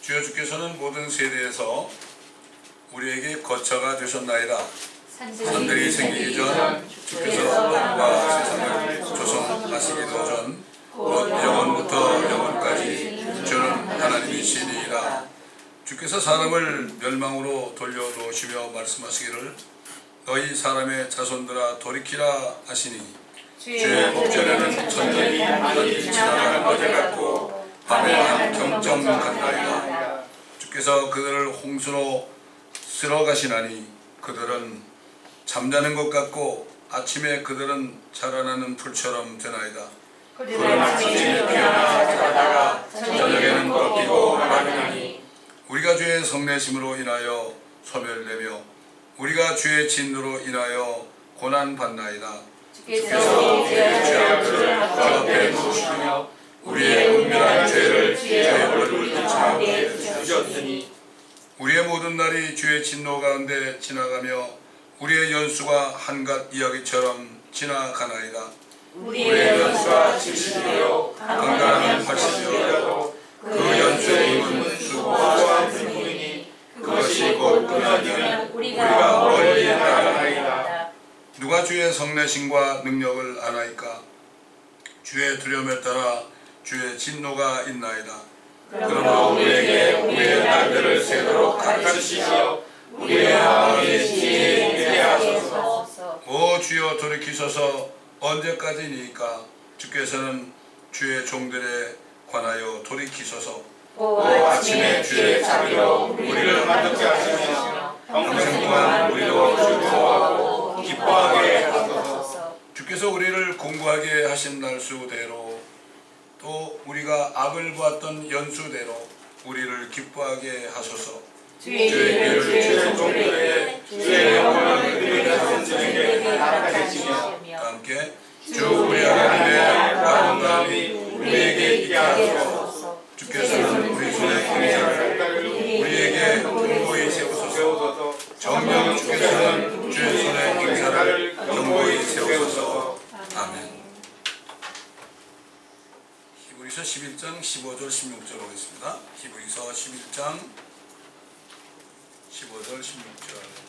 주여 주께서는 모든 세대에서 우리에게 거처가 되셨나이다. 산들이 생기기 전 주께서 땅과 세상을 조성하시기도 전 곧 영원부터 영원까지 주는 하나님이시니이다. 주께서 사람을 멸망으로 돌려놓으시며 말씀하시기를 너희 사람의 자손들아 돌이키라 하시니 주의 목전에는 천년이 한이 지나갈 어제 같고 밤에 한 경점 같나이다. 주께서 그들을 홍수로 쓸어 가시나니 그들은 잠자는 것 같고 아침에 그들은 자라나는 풀처럼 되나이다. 그들은 아침에 피어나 자라다가 저녁에는 꺾이고 마르나니 우리가 주의 성내심으로 인하여 소멸되며 우리가 주의 진노로 인하여 고난받나이다. 주께서 우리의 죄악을 주 앞에 두시며 우리의 은밀한 죄를 주의 얼굴 가운데 주셨으니 우리의 모든 날이 주의 진노 가운데 지나가며 우리의 연수가 한갓 이야기처럼 지나가나이다. 우리의 연수가 70이요 건강한 80이라도 그 연수의 힘은 수고와 분이니 그것이 곧 끝나면 우리가 멀리 나가나이다. 누가 주의 성내심과 능력을 아나이까? 주의 두려움에 따라 주의 진노가 있나이다. 그러므로 우리에게 우리의 날들을 세도록 가르치시며 우리의 마음이 지혜에 있게 하소서. 오 주여 돌이키소서. 언제까지니까? 주께서는 주의 종들에 관하여 돌이키소서. 오 아침에 주의 자비로 우리를 만족케 하시며 평생 동안 우리로 즐거워하고 기뻐하게 하소서. 주께서 우리를 공고하게 하신 날수대로 또 우리가 악을 보았던 연수대로 우리를 기뻐하게 하소서. 주의 길을 주의 종들에게 주의 영광을 그들의 자손들에게 나타나게 하시며 함께 주 우리 하나님의 아름다움이 우리에게 있게 하소서. 주께서는 우리 손의 경사를 우리에게 경고히 세우소서. 정녕 주께서는 주의 손의 경사를 경고히 세우소서. 아멘. 히브리서 11장 15절 16절 오겠습니다. 히브리서 11장 15절 16절.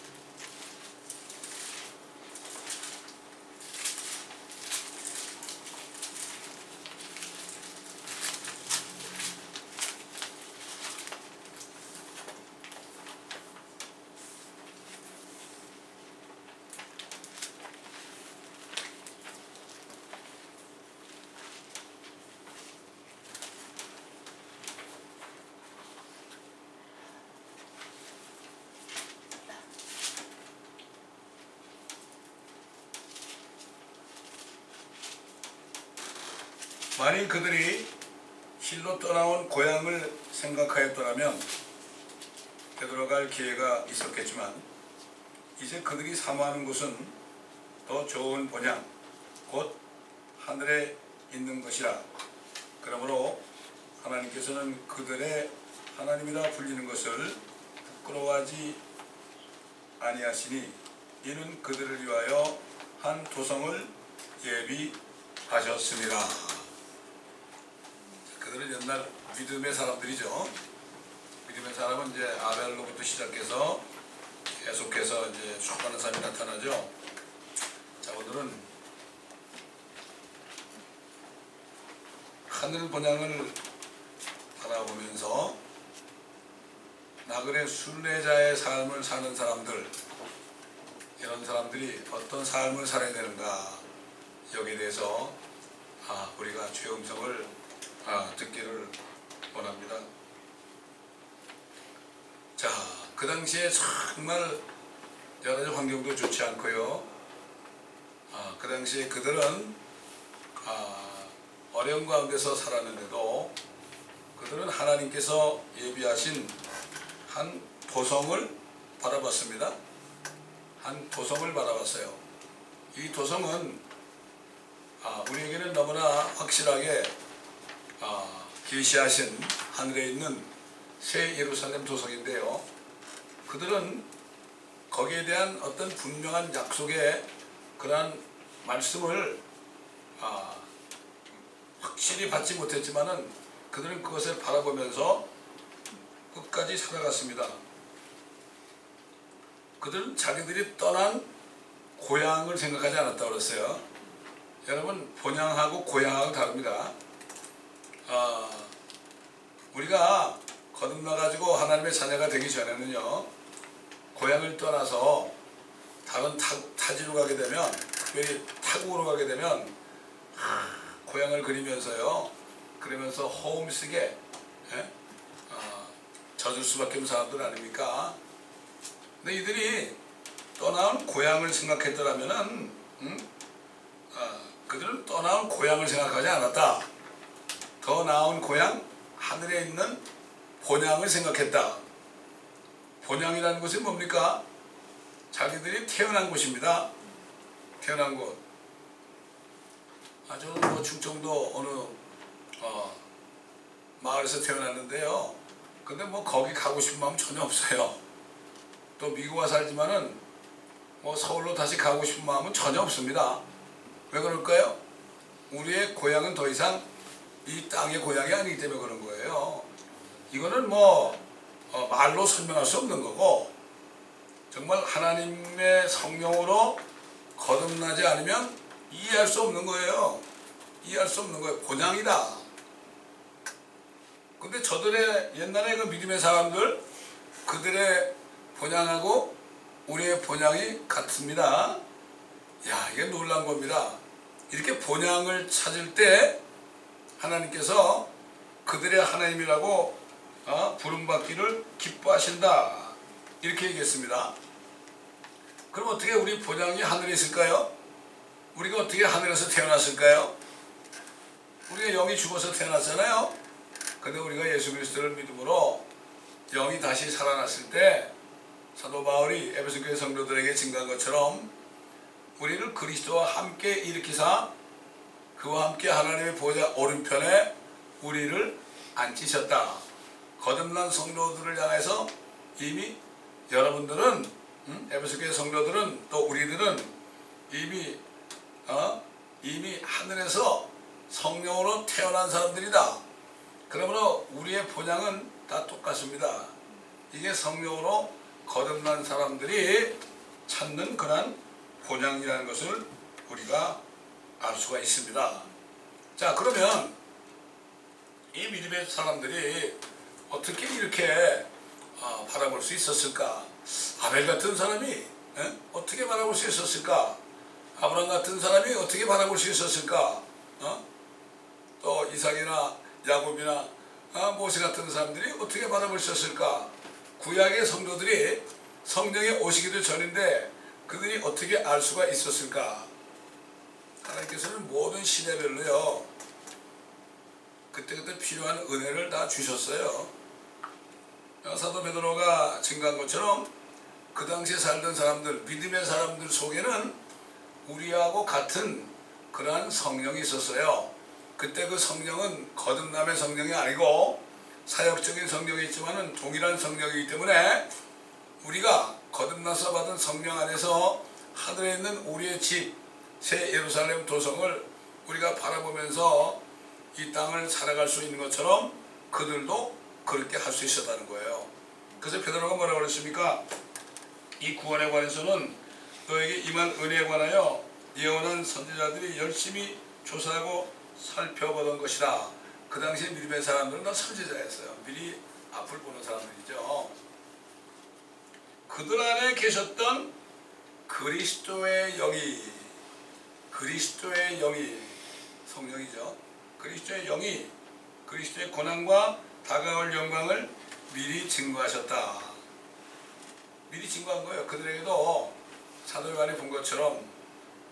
만일 그들이 실로 떠나온 고향을 생각하였더라면 되돌아갈 기회가 있었겠지만 이제 그들이 사모하는 곳은 더 좋은 본향 곧 하늘에 있는 것이라. 그러므로 하나님께서는 그들의 하나님이라 불리는 것을 부끄러워하지 아니하시니 이는 그들을 위하여 한 도성을 예비하셨습니다. 그들은 옛날 믿음의 사람들이죠. 믿음의 사람은 이제 아벨로부터 시작해서 계속해서 이제 수많은 사람이 나타나죠. 자, 오늘은 하늘 본향을 바라보면서 나그네 순례자의 삶을 사는 사람들, 이런 사람들이 어떤 삶을 살아야 되는가, 여기에 대해서 우리가 주의 음성을 듣기를 원합니다. 자, 그 당시에 정말 여러 가지 환경도 좋지 않고요. 그 당시에 그들은 어려운 가운데서 살았는데도 그들은 하나님께서 예비하신 한 도성을 바라봤습니다. 한 도성을 바라봤어요. 이 도성은 우리에게는 너무나 확실하게 계시하신 하늘에 있는 새 예루살렘 도성인데요. 그들은 거기에 대한 어떤 분명한 약속의 그러한 말씀을 확실히 받지 못했지만은 그들은 그것을 바라보면서 끝까지 살아갔습니다. 그들은 자기들이 떠난 고향을 생각하지 않았다고 그랬어요. 여러분, 본향하고 고향하고 다릅니다. 우리가 거듭나가지고 하나님의 자녀가 되기 전에는요, 고향을 떠나서 다른 타지로 가게 되면, 특별히 타국으로 가게 되면 고향을 그리면서요, 그러면서 홈시게 젖을 수밖에 없는 사람들 아닙니까? 근데 이들이 떠나온 고향을 생각했더라면은 그들은 떠나온 고향을 생각하지 않았다. 더 나은 고향, 하늘에 있는 본향을 생각했다. 본향이라는 것이 뭡니까? 자기들이 태어난 곳입니다. 태어난 곳. 저는 뭐 충청도 어느 마을에서 태어났는데요. 근데 뭐 거기 가고 싶은 마음 전혀 없어요. 또 미국 와 살지만은 뭐 서울로 다시 가고 싶은 마음은 전혀 없습니다. 왜 그럴까요? 우리의 고향은 더 이상 이 땅의 고향이 아니기 때문에 그런 거예요. 이거는 뭐 말로 설명할 수 없는 거고, 정말 하나님의 성령으로 거듭나지 않으면 이해할 수 없는 거예요. 이해할 수 없는 거예요. 본향이다. 근데 저들의 옛날에 그 믿음의 사람들, 그들의 본향하고 우리의 본향이 같습니다. 야, 이게 놀라운 겁니다. 이렇게 본향을 찾을 때 하나님께서 그들의 하나님이라고 부름받기를 기뻐하신다. 이렇게 얘기했습니다. 그럼 어떻게 우리 본향이 하늘에 있을까요? 우리가 어떻게 하늘에서 태어났을까요? 우리가 영이 죽어서 태어났잖아요. 근데 우리가 예수 그리스도를 믿음으로 영이 다시 살아났을 때 사도 바울이 에베소 교회 성도들에게 증거한 것처럼 우리를 그리스도와 함께 일으키사 그와 함께 하나님의 보좌 오른편에 우리를 앉히셨다. 거듭난 성도들을 향해서 이미 여러분들은 에베소 교회 성도들은 또 우리들은 이미 하늘에서 성령으로 태어난 사람들이다. 그러므로 우리의 본향은 다 똑같습니다. 이게 성령으로 거듭난 사람들이 찾는 그런 본향이라는 것을 우리가 알 수가 있습니다. 자, 그러면 이 믿음의 사람들이 어떻게 이렇게 바라볼 수 있었을까? 아벨 같은 사람이 어떻게 바라볼 수 있었을까? 아브라함 같은 사람이 어떻게 바라볼 수 있었을까? 또 이삭이나 야곱이나 모세 같은 사람들이 어떻게 바라볼 수 있었을까? 구약의 성도들이 성령에 오시기도 전인데 그들이 어떻게 알 수가 있었을까? 하나님께서는 모든 시대별로요, 그때그때 필요한 은혜를 다 주셨어요. 사도 베드로가 증거한 것처럼 그 당시에 살던 사람들, 믿음의 사람들 속에는 우리하고 같은 그러한 성령이 있었어요. 그때 그 성령은 거듭남의 성령이 아니고 사역적인 성령이 있지만은 동일한 성령이기 때문에 우리가 거듭나서 받은 성령 안에서 하늘에 있는 우리의 집, 새 예루살렘 도성을 우리가 바라보면서 이 땅을 살아갈 수 있는 것처럼 그들도 그렇게 할 수 있었다는 거예요. 그래서 베드로가 뭐라고 그랬습니까? 이 구원에 관해서는 너에게 임한 은혜에 관하여 예언한 선지자들이 열심히 조사하고 살펴보던 것이라. 그 당시에 믿음의 사람들은 다 선지자였어요. 미리 앞을 보는 사람들이죠. 그들 안에 계셨던 그리스도의 영이 성령이죠. 그리스도의 영이 그리스도의 고난과 다가올 영광을 미리 증거하셨다. 미리 증거한 거예요. 그들에게도 사도 요한이 본 것처럼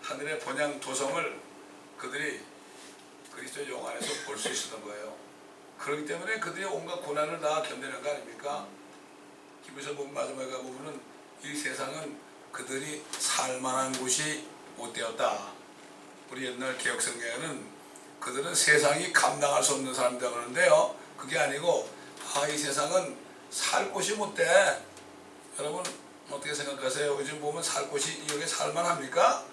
하늘의 본향 도성을 그들이 그리스도의 영 안에서 볼 수 있었던 거예요. 그렇기 때문에 그들이 온갖 고난을 다 견디는 거 아닙니까? 기부서 보면 마지막에 보면은 이 세상은 그들이 살만한 곳이 못 되었다. 우리 옛날 개혁성경에는 그들은 세상이 감당할 수 없는 사람이라고 하는데요, 그게 아니고 이 세상은 살 곳이 못 돼. 여러분 어떻게 생각하세요? 요즘 보면 살 곳이 여기 살만합니까?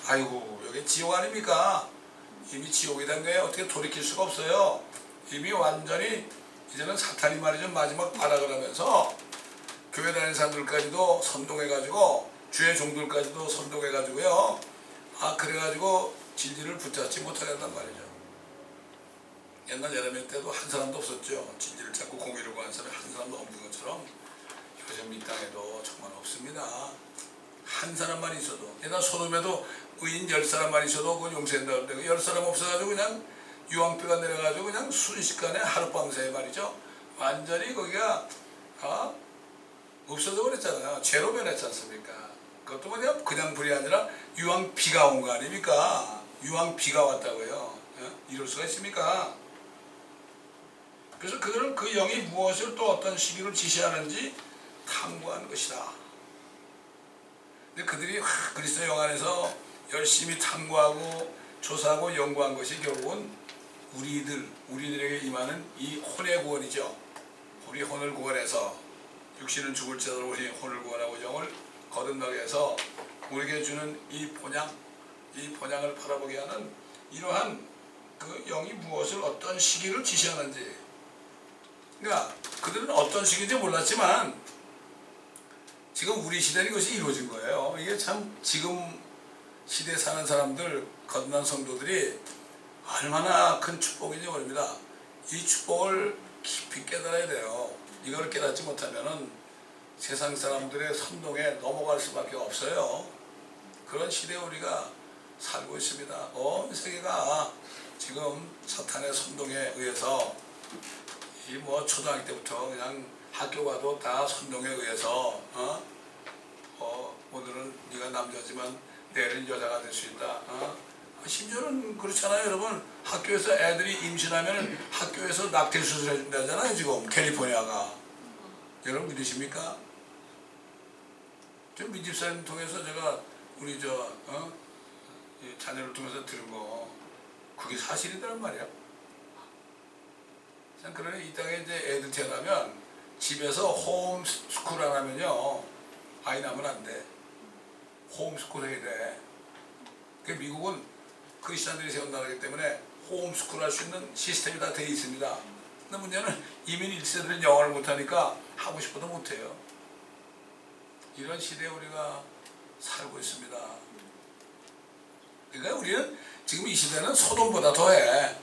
아이고, 여기 지옥 아닙니까? 이미 지옥이 된 거예요. 어떻게 돌이킬 수가 없어요. 이미 완전히 이제는 사탄이 말이죠 마지막 발악을 하면서 교회 다니는 사람들까지도 선동해가지고 주의 종들까지도 선동해가지고요. 그래가지고 진리를 붙잡지 못하게 한단 말이죠. 옛날 예레미야 때도 한 사람도 없었죠. 진리를 찾고 공의를 구하는 사람이 한 사람도 없는 것처럼 요즘 이 땅에도 정말 없습니다. 한 사람만 있어도, 옛날 소돔에도 의인 10사람만 있어도 그건 용서된다고 그러는데 10사람 없어가지고 그냥 유황비가 내려가지고 그냥 순식간에 하룻밤새에 말이죠. 완전히 거기가 없어져 버렸잖아요. 죄로 변했지 않습니까? 그것도 그냥 불이 아니라 유황비가 온 거 아닙니까? 유황비가 왔다고요. 이럴 수가 있습니까? 그래서 그들은 그 영이 무엇을 또 어떤 시기를 지시하는지 탐구하는 것이다. 근데 그들이 그리스도 영 안에서 열심히 탐구하고 조사하고 연구한 것이 결국은 우리들에게 임하는 이 혼의 구원이죠. 우리 혼을 구원해서 육신은 죽을 자로 우리 혼을 구원하고 영을 거듭나게 해서 우리에게 주는 이 본향을 바라보게 하는 이러한 그 영이 무엇을 어떤 시기를 지시하는지. 그러니까 그들은 어떤 시기인지 몰랐지만 지금 우리 시대는 이것이 이루어진 거예요. 이게 참 지금 시대에 사는 사람들, 거듭난 성도들이 얼마나 큰 축복인지 모릅니다. 이 축복을 깊이 깨달아야 돼요. 이걸 깨닫지 못하면은 세상 사람들의 선동에 넘어갈 수밖에 없어요. 그런 시대에 우리가 살고 있습니다. 온 세계가 지금 사탄의 선동에 의해서 이 초등학교 때부터 그냥 학교 가도 다 선동에 의해서 오늘은 네가 남자지만 내일은 여자가 될 수 있다. 심지어는 그렇잖아요, 여러분. 학교에서 애들이 임신하면 학교에서 낙태 수술해 준다잖아요, 지금 캘리포니아가. 여러분 믿으십니까? 좀 민집사님 통해서 제가 우리 이 자녀를 통해서 들은 거 그게 사실이란 말이야. 그러니 이 땅에 이제 애들 태어나면 집에서 홈스쿨 안 하면요 아이 낳으면 안 돼. 홈스쿨 해야 돼. 그 미국은 크리스천들이 세운 나라이기 때문에 홈스쿨 할 수 있는 시스템이 다 되어 있습니다. 근데 문제는 이민 1세들은 영어를 못하니까 하고 싶어도 못해요. 이런 시대에 우리가 살고 있습니다. 그러니까 우리는 지금 이 시대는 소돔보다 더해.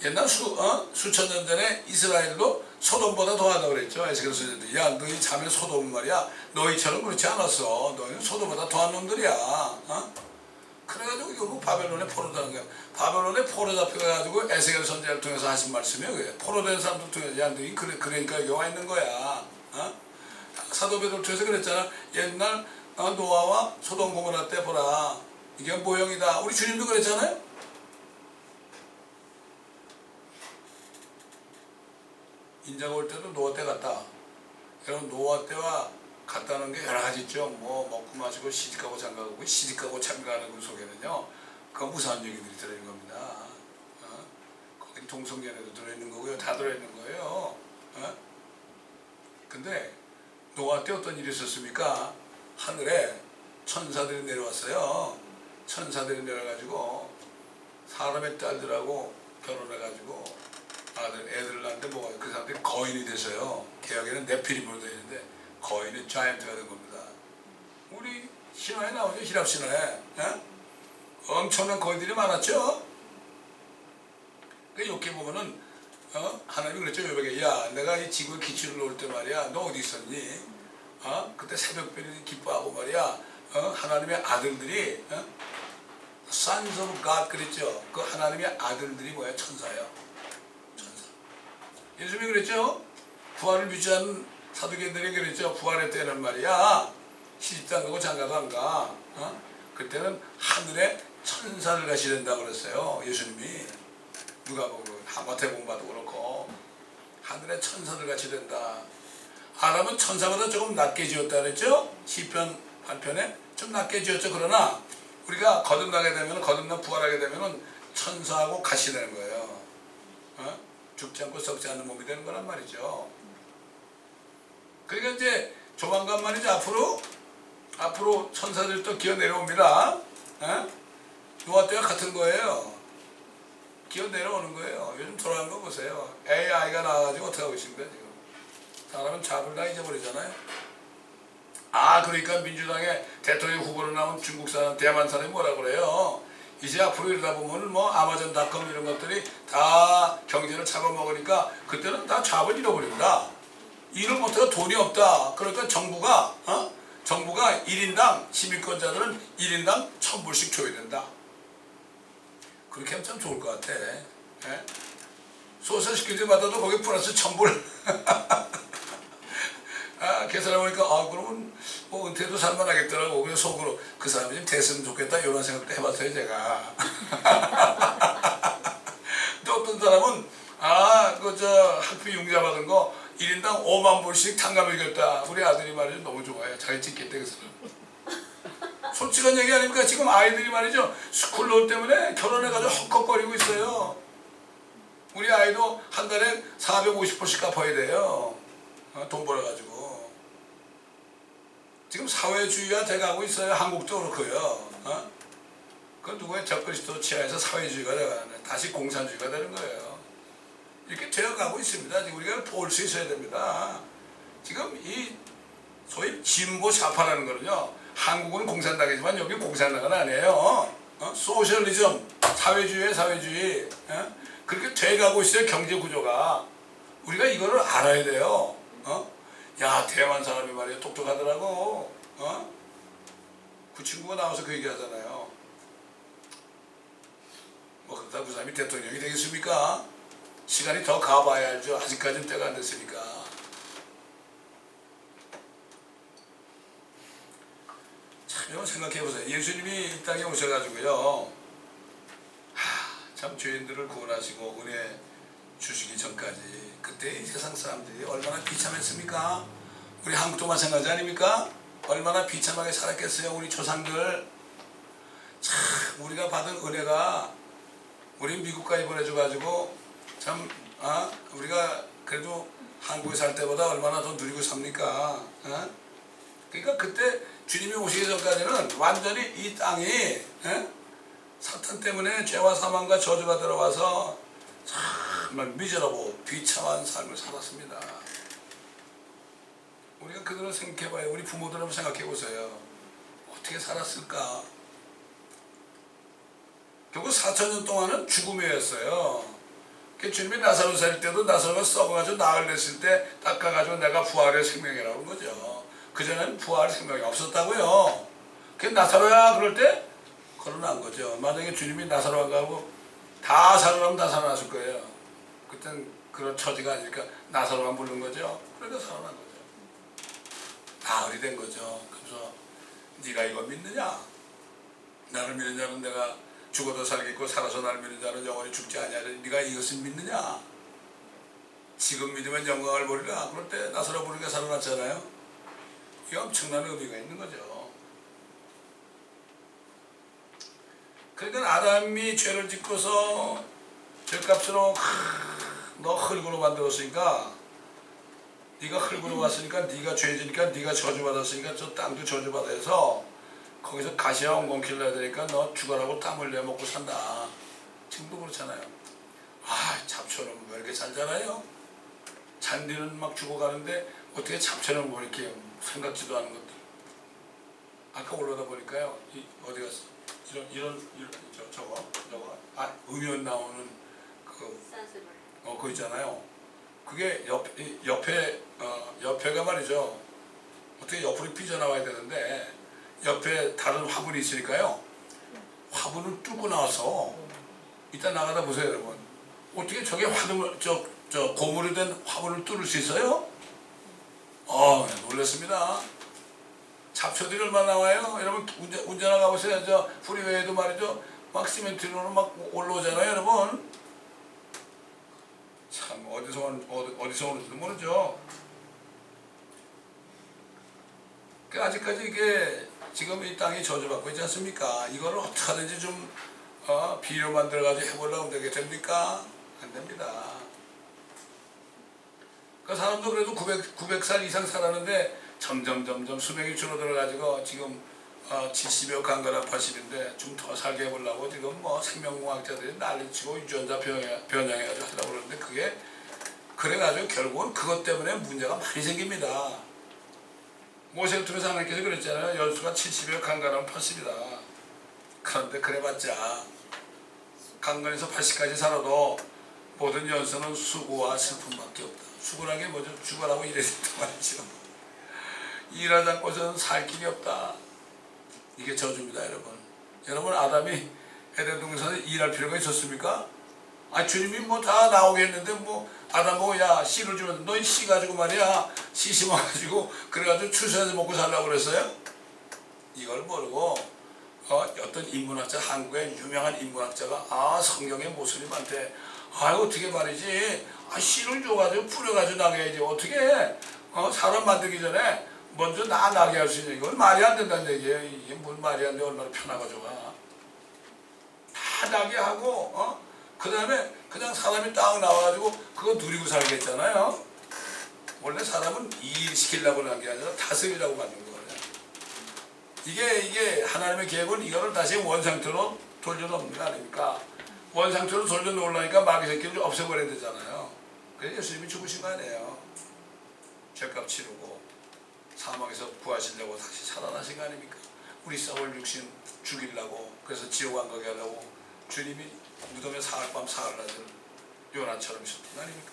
옛날 수천 년 전에 이스라엘도 소돔보다 더하다고 그랬죠. 에스겔서 야 너희 자매 소돔은 말이야 너희처럼 그렇지 않았어. 너희는 소돔보다 더한 놈들이야. 그래가지고 결국 바벨론에 포로당한 거야. 바벨론에 포로 잡혀가지고 에스겔 선지자를 통해서 하신 말씀이에요. 그게. 포로된 사람들 통해서 야 너희 그러니까 여기 와 있는 거야. 사도 베드로 통해서 그랬잖아. 옛날 노아와 소돔 고모라 때 보라. 이게 모형이다. 우리 주님도 그랬잖아요. 인자가 올 때도 노아 때 같다. 여러분 노아 때와 같다는 게 여러 가지 있죠. 먹고 마시고 시집가고 장가가고 시집가고 장가가는 그 속에는요. 그 무사한 얘기들이 들어있는 겁니다. 거기 동성연애도 들어있는 거고요. 다 들어있는 거예요. 근데 노아 때 어떤 일이 있었습니까? 하늘에 천사들이 내려왔어요. 천사들이 내려가지고 사람의 딸들하고 결혼해가지고 애들을 낳는데 그 사람들이 거인이 돼서요. 개혁에는 네피림으로 되어 있는데 거인이 자이언트가 된 겁니다. 우리 신화에 나오죠. 히랍 신화에. 엄청난 거인들이 많았죠. 그 욕해 보면은 하나님이 그랬죠. 요백에 야 내가 이 지구에 기출을 놓을 때 말이야 너 어디 있었니? 그때 새벽별이 기뻐하고 말이야 하나님의 아들들이 Sons of God 그랬죠. 그 하나님의 아들들이 뭐야? 천사예요. 천사. 예수님이 그랬죠. 부활을 믿지 사두개인들이 그랬죠. 부활의 때는 말이야 시집도 안 가고 장가도 안 가. 그때는 하늘에 천사를 같이 된다고 그랬어요. 예수님이. 누가 보고 마태복음 봐도 그렇고 하늘에 천사들 같이 된다. 아람은 천사보다 조금 낮게 지었다 그랬죠. 시편 한편에 좀 낮게 지었죠. 그러나 우리가 거듭나게 되면 거듭나 부활하게 되면은 천사하고 같이 되는 거예요. 죽지 않고 썩지 않는 몸이 되는 거란 말이죠. 그러니까 이제 조만간 말이죠. 앞으로 천사들이 또 기어 내려옵니다. 노아 때와 같은 거예요. 기어 내려오는 거예요. 요즘 돌아가는 거 보세요. AI가 나와가지고 어떻게 하고 있습니까 지금. 사람은 잡을 다 잊어버리잖아요. 그러니까 민주당의 대통령 후보로 나온 중국 사람, 대만 사람이 뭐라 그래요? 이제 앞으로 이러다 보면 뭐 아마존닷컴 이런 것들이 다 경제를 잡아먹으니까 그때는 다 잡을 잃어버린다. 일을 못해서 돈이 없다. 그러니까 정부가 1인당 시민권자들은 1인당 1,000불씩 줘야 된다. 그렇게 하면 참 좋을 것 같아. 예? 소셜시큐리티 받아도 거기 플러스 1,000불. 계산해보니까 그러면 뭐 은퇴도 살만하겠더라고. 그래서 속으로 그 사람이 좀 됐으면 좋겠다 이런 생각도 해봤어요 제가. 또 어떤 사람은 학비 융자 받은 거 1인당 5만 불씩 탕감해줬다. 우리 아들이 말이죠 너무 좋아요. 자기 찍겠대 그 사람. 솔직한 얘기 아닙니까? 지금 아이들이 말이죠 스쿨론 때문에 결혼해가지고 헉헉거리고 있어요. 우리 아이도 한 달에 450불씩 갚아야 돼요. 돈 벌어가지고. 지금 사회주의가 돼가고 있어요. 한국도 그렇고요. 그 누구의 적그리스도 치하에서 사회주의가 돼가는 다시 공산주의가 되는 거예요. 이렇게 되어가고 있습니다. 지금 우리가 볼 수 있어야 됩니다. 지금 이 소위 진보 좌파라는 거는요. 한국은 공산당이지만 여기 공산당은 아니에요. 소셜리즘, 사회주의의 사회주의. 그렇게 돼가고 있어요. 경제 구조가. 우리가 이거를 알아야 돼요. 야, 대만 사람이 말이야 똑똑하더라고. 그 친구가 나와서 그 얘기 하잖아요. 뭐 그렇다고 그 사람이 대통령이 되겠습니까? 시간이 더 가봐야 알죠. 아직까지는 때가 안 됐으니까. 참 여러분 생각해보세요. 예수님이 이 땅에 오셔가지고요. 참 죄인들을 구원하시고 은혜 주시기 전까지 그때 이 세상 사람들이 얼마나 비참했습니까? 우리 한국도 마찬가지 아닙니까? 얼마나 비참하게 살았겠어요 우리 조상들. 참 우리가 받은 은혜가 우리 미국까지 보내줘가지고 참 우리가 그래도 한국에 살 때보다 얼마나 더 누리고 삽니까? 그러니까 그때 주님이 오시기 전까지는 완전히 이 땅이 사탄 때문에 죄와 사망과 저주가 들어와서 정말 미저러고 비참한 삶을 살았습니다. 우리가 그들을 생각해봐요. 우리 부모들 한번 생각해보세요. 어떻게 살았을까? 결국 4,000년 동안은 죽음이었어요. 주님이 나사로 살 때도 나사로가 썩어가지고 나을 냈을 때 닦아가지고 내가 부활의 생명이라고 하는 거죠. 그전에는 부활의 생명이 없었다고요. 그 나사로야 그럴 때 걸어난 거죠. 만약에 주님이 나사로 안 가고 다 살아나면 다 살아났을 거예요. 그땐 그런 처지가 아니니까 나사로만 부른 거죠. 그러니까 살아난 거죠. 나흘이 된 거죠. 그래서 네가 이거 믿느냐? 나를 믿는 자는 내가 죽어도 살겠고 살아서 나를 믿는 자는 영원히 죽지 아니하리. 네가 이것을 믿느냐? 지금 믿으면 영광을 보리라. 그럴 때 나사로 부르니까 살아났잖아요. 이게 엄청난 의미가 있는 거죠. 그러니까 아담이 죄를 짓고서 죄값으로 너 흙으로 만들었으니까 네가 흙으로 왔으니까 네가 죄지니까 네가 저주받았으니까 저 땅도 저주받아서 거기서 가시와 엉겅퀴를 내야 되니까 너 죽어라고 땀 흘려 먹고 산다. 지금도 그렇잖아요. 잡초는 왜 이렇게 살잖아요. 잔디는 막 죽어가는데 어떻게 잡초는 뭐 이렇게 생각지도 않은 것들. 아까 올라다 보니까요. 어디 갔어? 저거 음연 나오는 그거 있잖아요. 그게 옆에가 말이죠. 어떻게 옆으로 삐져나와야 되는데 옆에 다른 화분이 있으니까요. 화분을 뚫고 나와서 이따 나가다 보세요, 여러분. 어떻게 저게 화분을 저 고무로 된 화분을 뚫을 수 있어요? 놀랐습니다. 잡초들이 얼마나 나와요? 여러분 운전하고 가보세요. 저 프리웨이도 말이죠. 막 시멘트로 막 올라오잖아요, 여러분. 참 어디서 오는지도 모르죠. 아직까지 이게 지금 이 땅이 저주받고 있지 않습니까? 이거를 어떻게 하든지 좀 비료 만들어가지고 해보려고 되게 됩니까? 안 됩니다. 그 사람도 그래도 900살 이상 살았는데 점점 수명이 줄어들어가지고 지금 70여 강가나 80인데 좀 더 살게 해보려고 지금 뭐 생명공학자들이 난리치고 유전자 변형해가지고 하려고 그러는데 그게 그래가지고 결국은 그것 때문에 문제가 많이 생깁니다. 모세를 통해서 하나님께서 그랬잖아요. 연수가 70여 강가나 80이다. 그런데 그래봤자 강건에서 80까지 살아도 모든 연수는 수고와 슬픔밖에 없다. 수고라는 게 뭐죠? 죽어라고 일해야 된단 말이죠. 일하지 않고서는 살 길이 없다. 이게 저주입니다, 여러분. 여러분, 아담이 에덴 동산에서 일할 필요가 있었습니까? 주님이 뭐 다 나오게 했는데 뭐 아담 보고 야 씨를 주면 너희 씨 가지고 말이야 씨 심어가지고 그래가지고 추수해서 먹고 살라고 그랬어요? 이걸 모르고 어떤 인문학자, 한국의 유명한 인문학자가 성경에 모슬림한테 어떻게 말이지 씨를 줘가지고 뿌려가지고 나게 해야지 어떻게 사람 만들기 전에 먼저 나게 할 수 있는 이건 말이 안 된다는 얘기예요. 이게 뭔 말이 안 돼. 얼마나 편하고 좋아. 다 나게 하고 그 다음에 그냥 사람이 딱 나와가지고 그거 누리고 살겠잖아요. 원래 사람은 일시키려고 하는 게 아니라 다스리라고 만든 거예요. 이게 하나님의 계획은 이거를 다시 원상태로 돌려놓는 거 아닙니까? 원상태로 돌려놓으려니까 마귀 새끼를 없애버려야 되잖아요. 그래서 예수님이 죽으신 거 아니에요. 죄값 치르고 사망에서 구하시려고 다시 살아나신 거 아닙니까? 우리 썩을 육신 죽이려고 그래서 지옥 안 가게 하려고 주님이 무덤에 사흘밤 사흘낮을 요나처럼 있었던 거 아닙니까?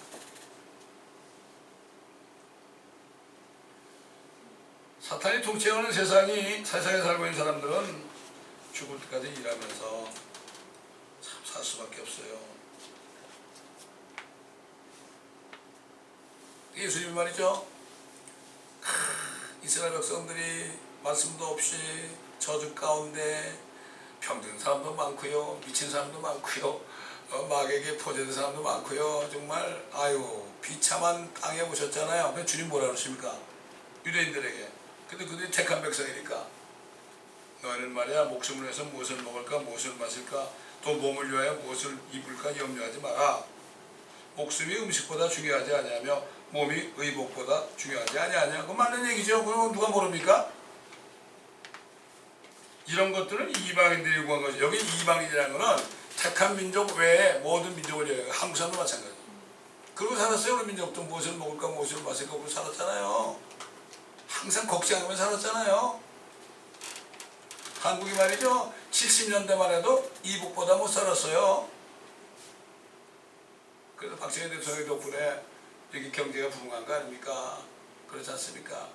사탄이 통치하는 세상에 살고 있는 사람들은 죽을 때까지 일하면서 참 살 수밖에 없어요. 예수님이 말이죠. 이스라엘 백성들이 말씀도 없이 저주 가운데 병든 사람도 많고요, 미친 사람도 많고요, 마귀에게 포제된 사람도 많고요. 정말 비참한 땅에 오셨잖아요. 근데 주님 뭐라 그러십니까? 유대인들에게. 근데 그들이 택한 백성이니까 너희는 말이야 목숨을 위해서 무엇을 먹을까 무엇을 마실까 또 몸을 위하여 무엇을 입을까 염려하지 마라. 목숨이 음식보다 중요하지 아니하며 몸이 의복보다 중요하지 아니하냐. 그거 맞는 얘기죠. 그럼 누가 모릅니까? 이런 것들은 이방인들이 구한 거죠. 여기 이방인이라는 거는 택한 민족 외에 모든 민족을 얘기해요. 한국 사람도 마찬가지. 그러고 살았어요. 우리 민족도 무엇을 먹을까 무엇을 마실까 그러고 살았잖아요. 항상 걱정하면서 살았잖아요. 한국이 말이죠. 70년대만 해도 이북보다 못 살았어요. 그래서 박정희 대통령 덕분에 여기 경제가 부흥한 거 아닙니까? 그렇지 않습니까?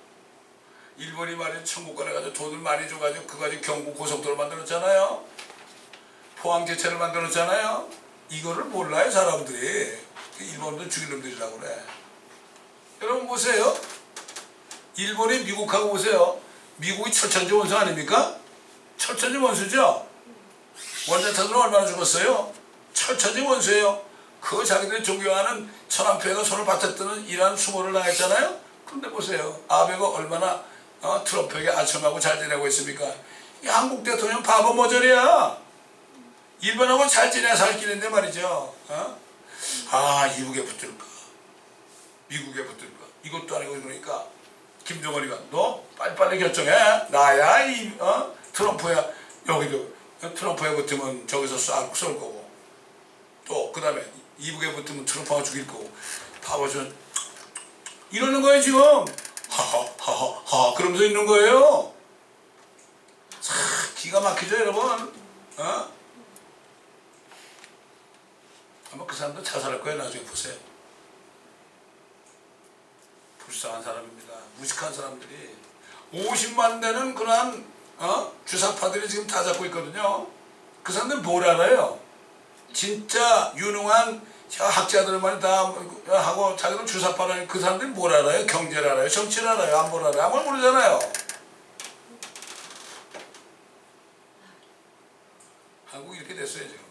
일본이 말이죠. 청구권 해가지고 돈을 많이 줘가지고 그거 가지고 경부 고속도로 만들었잖아요. 포항제철을 만들었잖아요. 이거를 몰라요 사람들이. 일본도 죽일 놈들이라고 그래. 여러분 보세요. 일본이 미국하고 보세요. 미국이 철천지 원수 아닙니까? 철천지 원수죠. 원자탄으로 얼마나 죽었어요? 철천지 원수예요. 그거 자기들이 존경하는 천황폐가 손을 받쳤다는 이러한 수모를 당했잖아요. 그런데 보세요. 아베가 얼마나 트럼프에게 아첨하고 잘 지내고 있습니까? 이 한국 대통령 바보 모델이야. 일본하고 잘 지내야 살 길인데 말이죠. 이북에 붙들까 미국에 붙들까 이것도 아니고 그러니까 김정은이가 너 빨리빨리 결정해. 나야 트럼프야. 여기도 트럼프에 붙으면 저기서 쏠 거고 또 그 다음에 이북에 붙으면 트럼프가 죽일 거고 바보전 이러는 거예요 지금. 하하하하 그러면서 있는 거예요. 참 기가 막히죠 여러분. 아마 그 사람도 자살할 거예요. 나중에 보세요. 불쌍한 사람입니다. 무식한 사람들이 50만 되는 그러한 주사파들이 지금 다 잡고 있거든요. 그 사람들 뭘 알아요? 진짜 유능한 학자들만 다 하고 자기는 주사파라는 그 사람들이 뭘 알아요? 경제를 알아요? 정치를 알아요? 안 뭘 알아요? 아무걸 모르잖아요. 한국이 이렇게 됐어요 지금.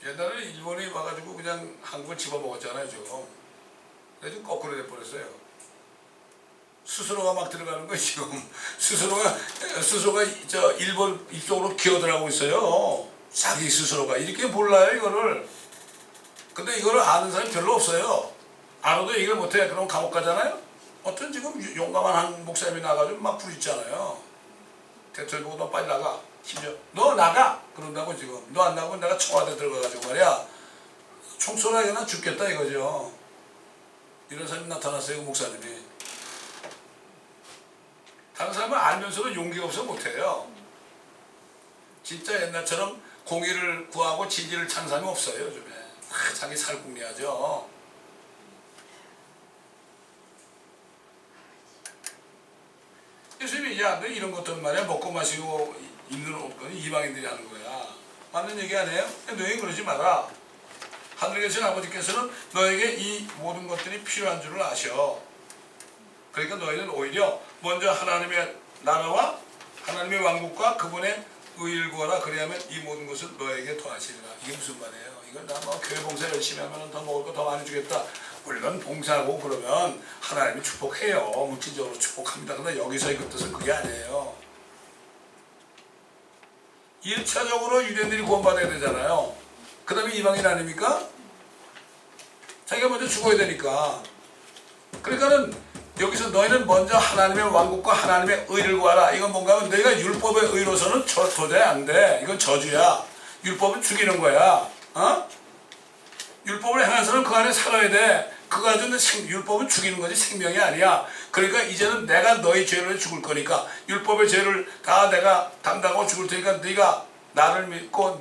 옛날에 일본이 와가지고 그냥 한국을 집어먹었잖아요 지금. 그래서 거꾸로 돼버렸어요. 스스로가 막 들어가는 거예요 지금. 스스로가 저 일본 이쪽으로 기어들어가고 있어요. 자기 스스로가 이렇게 몰라요 이거를. 근데 이거를 아는 사람이 별로 없어요. 알아도 얘기를 못해. 그럼 감옥 가잖아요. 어떤 지금 용감한 한 목사님이 나가지고 막 부르짖잖아요. 대통령 보고 너 빨리 나가. 심지어 너 나가! 그런다고 지금. 너 안 나가면 내가 청와대 들어가가지고 말이야. 총 쏘라야 나 죽겠다 이거죠. 이런 사람이 나타났어요. 그 목사님이. 다른 사람은 알면서도 용기가 없어 못해요. 진짜 옛날처럼 공의를 구하고 진리를 찾는 사람이 없어요. 요즘에. 다 자기 살궁리하죠. 예수님이 야 너 이런 것들 말이야 먹고 마시고 입는 옷 이방인들이 하는 거야. 맞는 얘기 아니에요? 너희 그러지 마라. 하늘에 계신 아버지께서는 너에게 이 모든 것들이 필요한 줄을 아셔. 그러니까 너희는 오히려 먼저 하나님의 나라와 하나님의 왕국과 그분의 의를 구하라. 그래야만 이 모든 것을 너에게 더하시리라. 이게 무슨 말이에요? 이건 나 뭐 교회 봉사 열심히 하면 더 먹을 거 더 많이 주겠다. 물론 봉사하고 그러면 하나님이 축복해요. 물질적으로 축복합니다. 근데 여기서 이 뜻은 그게 아니에요. 1차적으로 유대인들이 구원받아야 되잖아요. 그 다음에 이방인 아닙니까? 자기가 먼저 죽어야 되니까. 그러니까는 여기서 너희는 먼저 하나님의 왕국과 하나님의 의를 구하라. 이건 뭔가 하면 너희가 율법의 의로서는 도저히 안 돼. 이건 저주야. 율법은 죽이는 거야. 어? 율법을 행해서는 그 안에 살아야 돼. 그거 가지고 율법은 죽이는 거지 생명이 아니야. 그러니까 이제는 내가 너희 죄를 죽을 거니까 율법의 죄를 다 내가 담당하고 죽을 테니까 네가 나를 믿고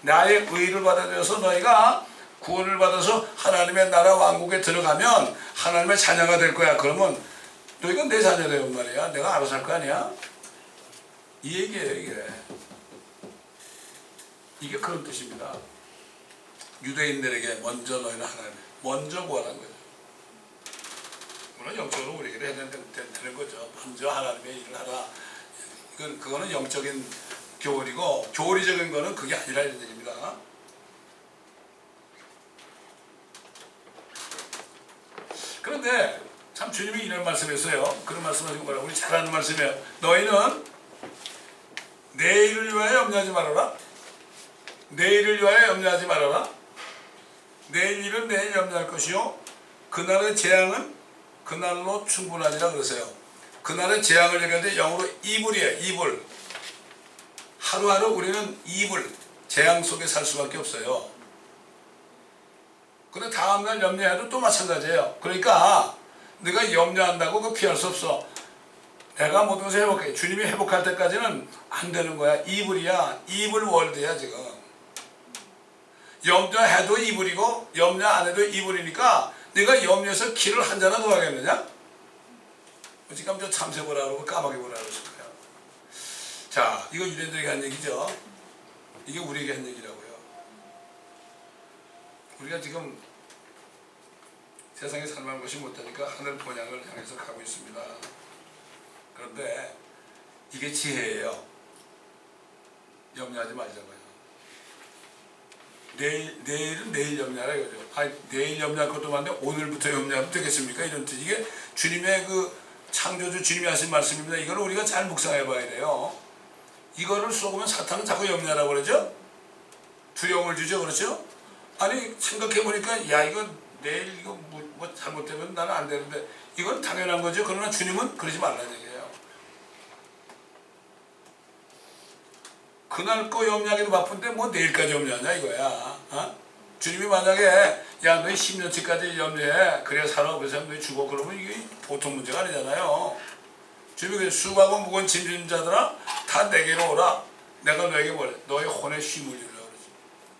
나의 의를 받아들여서 너희가 구원을 받아서 하나님의 나라 왕국에 들어가면 하나님의 자녀가 될 거야. 그러면 너희가 내 자녀 되는 말이야. 내가 알아서 할 거 아니야? 이 얘기예요. 이게 그런 뜻입니다. 유대인들에게 먼저 너희는 하나님 먼저 구하라는 거죠. 물론 영적으로 우리에게 해야 되는 거죠. 먼저 하나님의 일을 하라. 그거는 영적인 교리고 교리적인 거는 그게 아니라 이런 얘기입니다. 그런데 참 주님이 이런 말씀했어요. 그런 말씀하신 거라고 우리 잘 아는 말씀이에요. 너희는 내일을 위하여 염려하지 말아라. 내일을 위하여 염려하지 말아라. 내일 일은 내일 염려할 것이요 그날의 재앙은 그날로 충분하니라 그러세요. 그날의 재앙을 얘기하는데 영어로 이불이에요. 이불. 하루하루 우리는 이불, 재앙 속에 살 수밖에 없어요. 근데 다음날 염려해도 또 마찬가지예요. 그러니까 네가 염려한다고 그거 피할 수 없어. 내가 모든 것을 회복해. 주님이 회복할 때까지는 안 되는 거야. 이불이야. 이불 월드야 지금. 염려해도 이불이고 염려 안 해도 이불이니까 네가 염려해서 키를 한 잔이나 더 하겠느냐? 지금 저 참새 보라 그러고 까마귀 보라 그랬을 거야. 자, 이거 유대인들에게 한 얘기죠. 이게 우리에게 한 얘기라고요. 우리가 지금 세상에 살만한 것이 못하니까 하늘 본향을 향해서 가고 있습니다. 그런데 이게 지혜예요. 염려하지 말자고요. 내일은 내일 염려하라 이거죠. 아니, 내일 염려할 것도 많은데 오늘부터 염려하면 되겠습니까? 이런 뜻. 이게 주님의 그 창조주 주님이 하신 말씀입니다. 이걸 우리가 잘 묵상해 봐야 돼요. 이거를 쏘면 사탄은 자꾸 염려하라고 그러죠? 두려움을 주죠. 그렇죠? 아니, 생각해 보니까 야, 이거 내일 이거 뭐 잘못되면 나는 안 되는데 이건 당연한 거죠. 그러나 주님은 그러지 말라는 얘기예요. 그날 거 염려하기도 바쁜데 뭐 내일까지 염려하냐 이거야. 어? 주님이 만약에 야 너희 10년치까지 염려해 그래야 살아 그래서 너희 죽어 그러면 이게 보통 문제가 아니잖아요. 주님이 수고하고 무거운 짐진 자들아 다 내게로 오라. 내가 너에게 뭐래? 너의 혼에 쉼을 주라 그러지.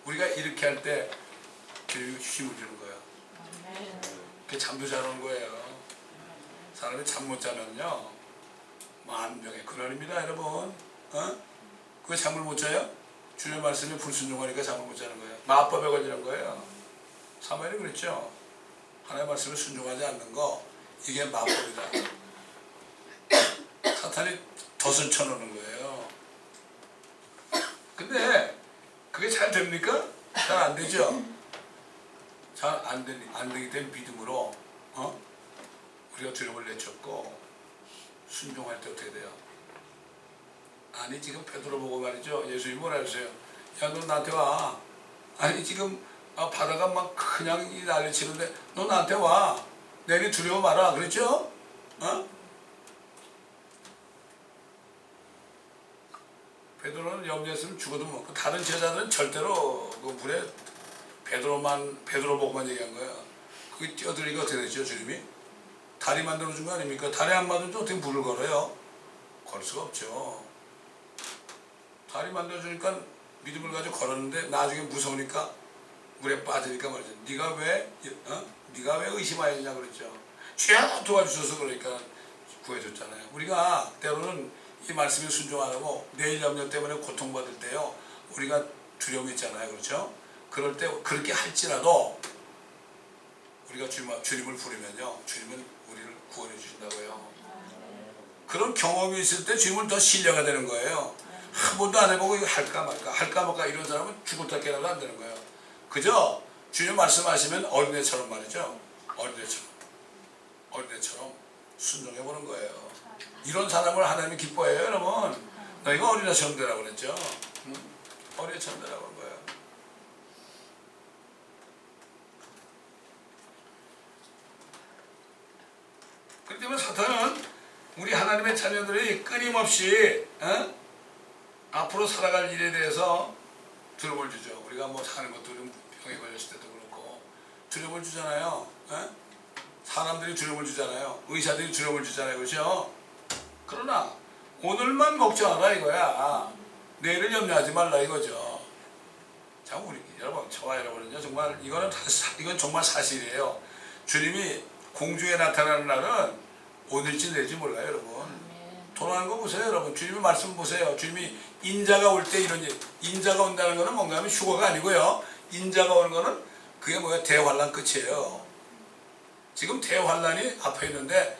우리가 이렇게 할 때 주님이 쉼을 주는 거야. 그게 잠도 잘 오는 거예요. 사람이 잠 못 자면요 만병의 근원입니다 여러분. 어? 왜 잠을 못 자요? 주님의 말씀에 불순종하니까 잠을 못 자는 거예요. 마법에 걸리는 거예요. 사무엘이 그랬죠. 하나님의 말씀에 순종하지 않는 거 이게 마법이다. 사탄이 덫을 쳐놓는 거예요. 근데 그게 잘 됩니까? 잘 안 되죠. 잘 안 되기 때문에 믿음으로 우리가 두려움을 내쳤고 순종할 때 어떻게 돼요? 아니 지금 베드로 보고 말이죠. 예수님이 뭐라 했어요? 야 너 나한테 와. 아니 지금 바다가 막 그냥 난리 치는데 너 나한테 와. 내리 두려워 마라. 그랬죠? 어? 베드로는 염려했으면 죽어도 먹고 다른 제자들은 절대로 그 물에 베드로 보고만 얘기한 거야. 그게 뛰어들기가 어떻게 되죠, 주님이? 다리 만들어준 거 아닙니까? 다리 안 만들어도 어떻게 물을 걸어요? 걸 수가 없죠. 다리 만들어주니까 믿음을 가지고 걸었는데 나중에 무서우니까 물에 빠지니까 말이죠. 네가 왜 의심하였냐 그랬죠. 주야 도와주셔서 그러니까 구해줬잖아요. 우리가 때로는 이 말씀에 순종 안 하고 내일 염려 때문에 고통받을 때요. 우리가 두려움이 있잖아요. 그렇죠? 그럴 때 그렇게 할지라도 우리가 주님을 부르면요. 주님은 우리를 구원해 주신다고요. 그런 경험이 있을 때 주님은 더 신뢰가 되는 거예요. 한 번도 안 해보고 이거 할까 말까 이런 사람은 죽었다 깨어나도 안 되는 거예요. 그저 주님 말씀하시면 어린애처럼 말이죠. 어린애처럼 순종해 보는 거예요. 이런 사람을 하나님이 기뻐해요. 여러분 너희가 어린애처럼 되라고 그랬죠. 어린애처럼 되라고 그런 거예요. 그렇기 때문에 사탄은 우리 하나님의 자녀들이 끊임없이 앞으로 살아갈 일에 대해서 두려움을 주죠. 우리가 뭐 사는 것도 병에 걸렸을 때도 그렇고 두려움을 주잖아요. 사람들이 두려움을 주잖아요. 의사들이 두려움을 주잖아요. 그렇죠? 그러나 오늘만 걱정하라 이거야. 내일을 염려하지 말라 이거죠. 자, 우리 여러분, 저와 여러분은요 정말 이건 정말 사실이에요. 주님이 공중에 나타나는 날은 오늘지 내일지 몰라요, 여러분. 돌아가는 거 보세요, 여러분. 주님의 말씀 보세요. 주님이 인자가 올 때 이런 일, 인자가 온다는 거는 뭔가 하면 휴거가 아니고요. 인자가 오는 거는 그게 뭐야? 대환란 끝이에요. 지금 대환란이 앞에 있는데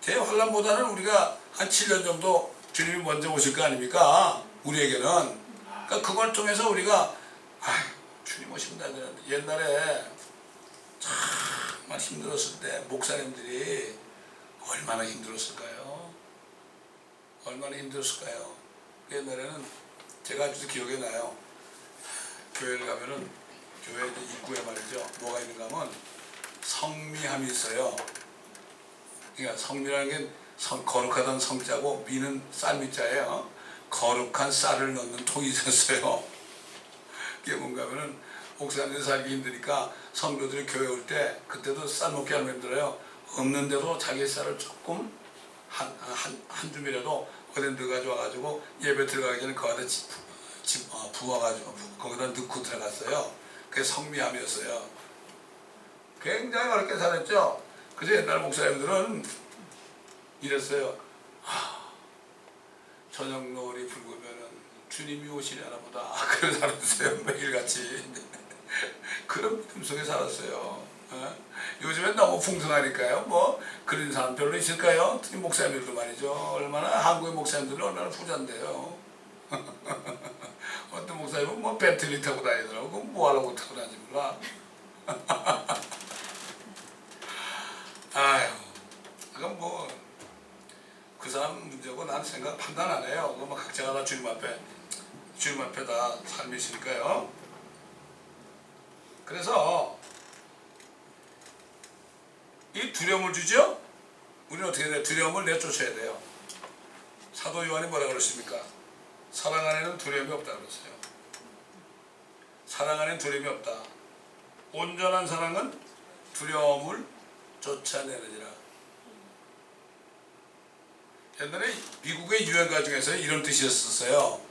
대환란보다는 우리가 한 7년 정도 주님이 먼저 오실 거 아닙니까? 우리에게는. 그러니까 그걸 통해서 우리가 주님 오신다 그러는데 옛날에 정말 힘들었을 때 목사님들이 얼마나 힘들었을까요? 얼마나 힘들었을까요? 옛날에는 제가 아직도 기억이 나요. 교회를 가면은 교회 입구에 말이죠. 뭐가 있는가 하면 성미함이 있어요. 그러니까 성미라는 게 거룩하다는 성자고 미는 쌀미자예요. 거룩한 쌀을 넣는 통이 있었어요. 그게 뭔가 하면은 목사님들 살기 힘드니까 성도들이 교회 올 때 그때도 쌀 먹기 하면 힘들어요. 없는데도 자기 쌀을 조금 한 줌이라도 어디 넣어가지고 와가지고 예배 들어가기 전에 거기다 부어가지고 거기다 넣고 들어갔어요. 그게 성미함이었어요. 굉장히 어렵게 살았죠. 그래서 옛날 목사님들은 이랬어요. 저녁 노을이 붉으면은 주님이 오시려나 보다. 그런 살았어요. 매일같이. 그런 믿음 속에 살았어요. 요즘엔 너무 풍성하니까요. 뭐 그런 사람 별로 있을까요? 특히 목사님들도 말이죠. 얼마나 한국의 목사님들은 얼마나 부자인데요. 어떤 목사님은 뭐 벤틀리 타고 다니더라고. 그럼 뭐 하려고 타고 다니지 몰라. 아유, 그건 뭐 그 사람 문제고 난 판단 안 해요. 그거 뭐 각자가 다 주님 앞에 다 삶이 있으니까요. 그래서 이 두려움을 주죠. 우리는 어떻게 돼요? 두려움을 내쫓아야 돼요. 사도 요한이 뭐라 그러십니까? 사랑 안에는 두려움이 없다 그랬어요. 사랑 안에는 두려움이 없다. 온전한 사랑은 두려움을 쫓아내느니라. 옛날에 미국의 유행가 중에서 이런 뜻이었어요.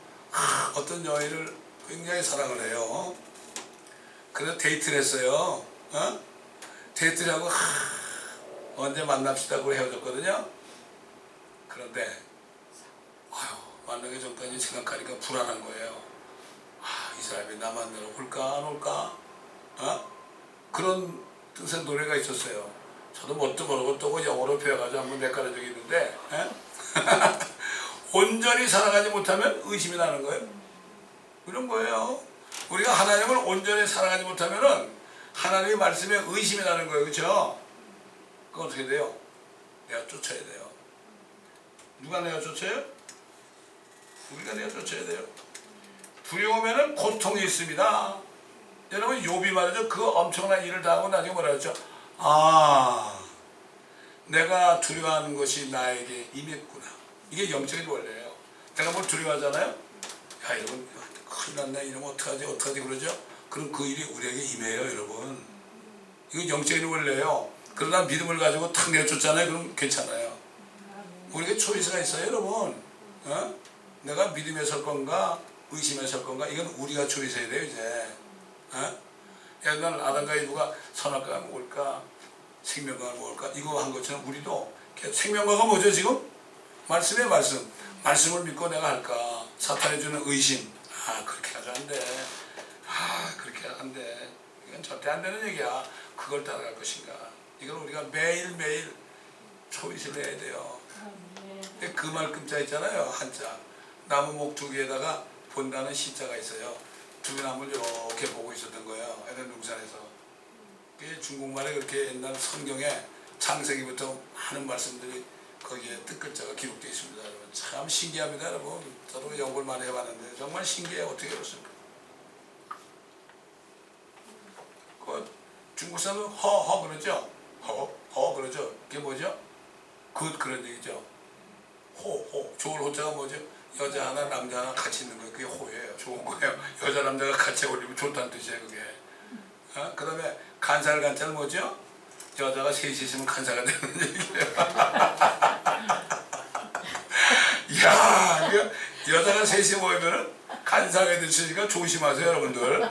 어떤 여인을 굉장히 사랑을 해요. 그래서 데이트를 했어요. 데이트를 하고 언제 만납시다고 헤어졌거든요. 그런데 만나기 전까지 생각하니까 불안한 거예요. 이 사람이 나 만나러 올까 안 올까? 그런 뜻의 노래가 있었어요. 저도 뭣도 모르고 또 영어로 배워가지고 한번 헷갈린 적이 있는데 온전히 사랑하지 못하면 의심이 나는 거예요. 이런 거예요. 우리가 하나님을 온전히 사랑하지 못하면은 하나님의 말씀에 의심이 나는 거예요. 그렇죠? 그건 어떻게 돼요? 내가 쫓아야 돼요. 누가 내가 쫓아요? 우리가 내가 쫓아야 돼요. 두려우면은 고통이 있습니다. 여러분 욥이 말이죠. 그 엄청난 일을 당하고 나중에 뭐라 그랬죠? 내가 두려워하는 것이 나에게 임했구나. 이게 영적인 원리예요. 내가 뭘 두려워하잖아요. 야, 여러분 큰일 났네. 이러면 어떡하지 그러죠. 그럼 그 일이 우리에게 임해요, 여러분. 이거 영적인 원리예요. 그러나 믿음을 가지고 탁 내쫓잖아요. 그럼 괜찮아요. 우리에게 초이스가 있어요, 여러분. 어? 내가 믿음에 설 건가 의심에 설 건가, 이건 우리가 초이스해야 돼요, 이제. 어? 옛날 아담과 이브가 선악과를 먹을까 생명과를 먹을까 이거 한 것처럼 우리도 생명과가 뭐죠 지금? 말씀이에요. 말씀을 믿고 내가 할까. 사탄이 주는 의심, 그렇게 하자 안 돼. 그렇게 안 돼. 이건 절대 안 되는 얘기야. 그걸 따라갈 것인가. 이걸 우리가 매일매일 초이스를 해야 돼요. 그 말금자 있잖아요. 한자 나무목 두 개에다가 본다는 시자가 있어요. 두 나무를 이렇게 보고 있었던 거예요. 에덴 동산에서. 그게 중국말에 그렇게 옛날 성경에 창세기부터 많은 말씀들이 거기에 뜻글자가 기록되어 있습니다. 여러분. 참 신기합니다. 여러분. 저도 연구를 많이 해봤는데 정말 신기해요. 어떻게 그렇습니까? 그 중국 사람은 허 그러죠. 허 그러죠. 그게 뭐죠? 그런 얘기죠. 호 좋을 호자가 뭐죠? 여자 하나 남자 하나 같이 있는 거, 그게 호예요. 좋은 거예요. 여자 남자가 같이 어울리면 좋다는 뜻이에요, 그게. 그 다음에 간살간자는 뭐죠? 여자가 셋이 있으면 간사가 되는 얘기예요. 이야, 여자가 셋이 모이면은 간사가 될 수 있으니까 조심하세요, 여러분들.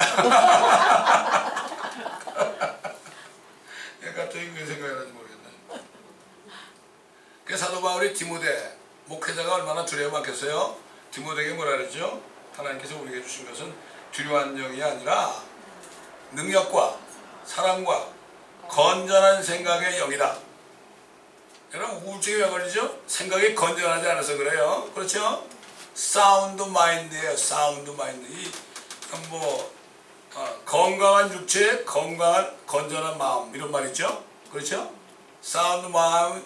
갑자기 왜 생각이 나는지 모르겠네. 그 사도 바울이 디모데 목회자가 얼마나 두려워 많겠어요? 디모데에게 뭐라 그러죠? 하나님께서 우리에게 주신 것은 두려워하는 영이 아니라 능력과 사랑과 건전한 생각의 영이다. 여러분 우울증이 왜 걸리죠? 생각이 건전하지 않아서 그래요. 그렇죠? 사운드 마인드예요. 사운드 마인드. 건강한 육체, 건강한 건전한 마음 이런 말 있죠? 그렇죠? 사운드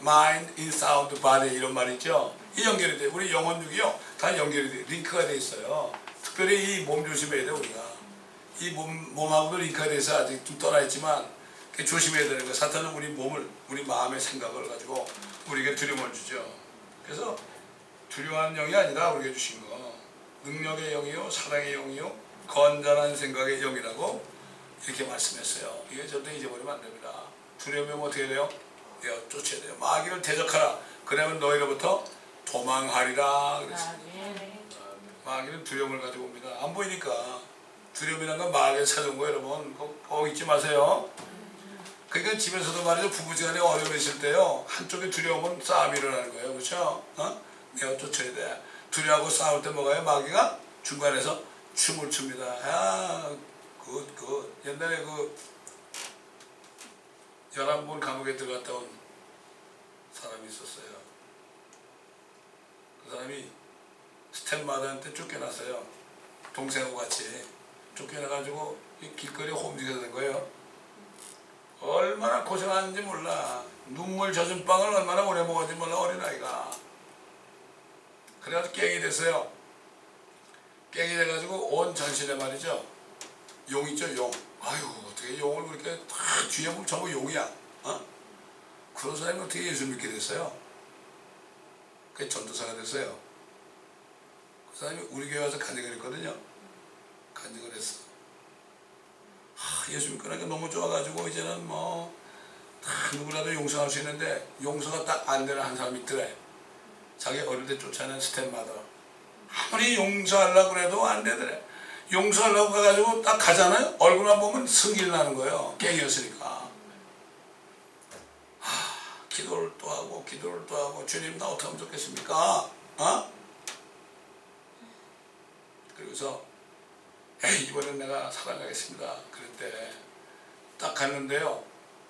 마인드 인 사운드 바디 이런 말 있죠? 이 연결이 돼요. 우리 영혼육이요 다 연결이 돼요. 링크가 돼 있어요. 특별히 이 몸 조심해야 돼요. 우리가 이 몸하고도 링크가 돼서 아직 좀 떠나 있지만 조심해야 되는 거예요. 사탄은 우리 몸을, 우리 마음의 생각을 가지고 우리에게 두려움을 주죠. 그래서 두려워하는 영이 아니라 우리에게 주신 거 능력의 영이요 사랑의 영이요 건전한 생각의 영이라고 이렇게 말씀했어요. 이게 절대 잊어버리면 안 됩니다. 두려우면 어떻게 돼요? 쫓아야 돼요. 마귀를 대적하라. 그러면 너희로부터 도망하리라 그랬어요. 마귀는 두려움을 가지고 옵니다. 안 보이니까. 두려움이라는 건 마귀에 찾아온 거예요, 여러분. 꼭 잊지 마세요. 그러니까 집에서도 말이죠. 부부지간에 어려움이 있을 때요. 한쪽에 두려움은 싸움이 일어나는 거예요. 그렇죠? 내가 쫓아야 돼. 두려워하고 싸울 때 뭐가요? 마귀가 중간에서 춤을 춥니다. 굿. 옛날에 11번 감옥에 들어갔다 온 사람이 있었어요. 그 사람이 스텝마더한테 쫓겨났어요. 동생하고 같이 쫓겨나가지고 길거리에 홈지가 된 거예요. 얼마나 고생하는지 몰라. 눈물 젖은 빵을 얼마나 오래 먹었는지 몰라, 어린아이가. 그래가지고 깽이 됐어요. 깽이 돼가지고 온 전신에 말이죠. 용 있죠, 용. 아유, 어떻게 용을 그렇게 다 뒤에 보면 전부 용이야. 그런 사람이 어떻게 예수 믿게 됐어요? 그게 전도사가 됐어요. 그 사람이 우리 교회 와서 간증을 했거든요. 간증을 했어. 예수 믿고 나니까 너무 좋아가지고 이제는 다 누구라도 용서할 수 있는데 용서가 딱 안 되는 한 사람이 있더래. 자기 어릴 때 쫓아낸 스텝마더. 아무리 용서하려고 그래도 안 되더래. 용서하려고 가가지고 딱 가잖아요. 얼굴만 보면 승질 나는 거예요. 깽이었으니까. 기도를 또 하고 주님 나 어떻게 하면 좋겠습니까? 그리고서 이번엔 내가 살아가겠습니다. 그랬대. 딱 갔는데요.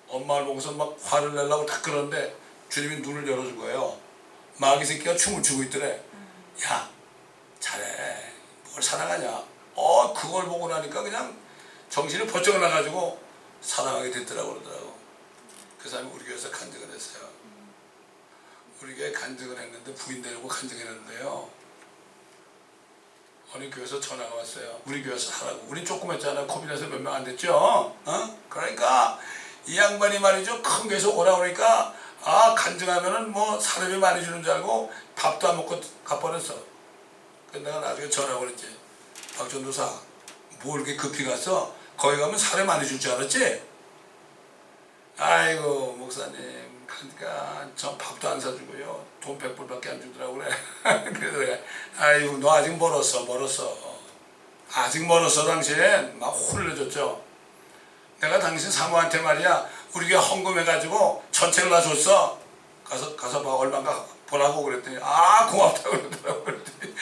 엄마를 보고서 막 화를 내려고 딱 그러는데 주님이 눈을 열어준 거예요. 마귀 새끼가 춤을 추고 있더래. 야, 잘해. 뭘 사랑하냐? 그걸 보고 나니까 그냥 정신이 번쩍 나가지고 사랑하게 됐더라고 그러더라고. 그 사람이 우리 교회에서 간증을 했어요. 우리 교회에 간증을 했는데 부인 데리고 간증했는데요. 어느 교회에서 전화가 왔어요. 우리 교회에서 하라고. 우린 조금 했잖아요. 코비드에서 몇 명 안 됐죠? 그러니까 이 양반이 말이죠. 큰 교회에서 오라 그러니까 아, 간증하면은 뭐 사람이 많이 주는 줄 알고 밥도 안 먹고 가버렸어. 그래서 내가 나중에 전화하고 그랬지. 박 전도사, 뭐 이렇게 급히 갔어? 거기 가면 사람이 많이 줄 줄 알았지? 아이고, 목사님, 그러니까 전 밥도 안 사주고요. 돈 100불밖에 안 주더라고 그래. 그래서 내가, 아이고, 너 아직 멀었어. 아직 멀었어, 당신. 막 혼내줬죠. 내가 당신 사모한테 말이야, 우리 교회 헌금해가지고 전체를 다 줬어. 가서 봐, 얼마인가 보라고 그랬더니, 아, 고맙다고 그러더라고. 그랬더니,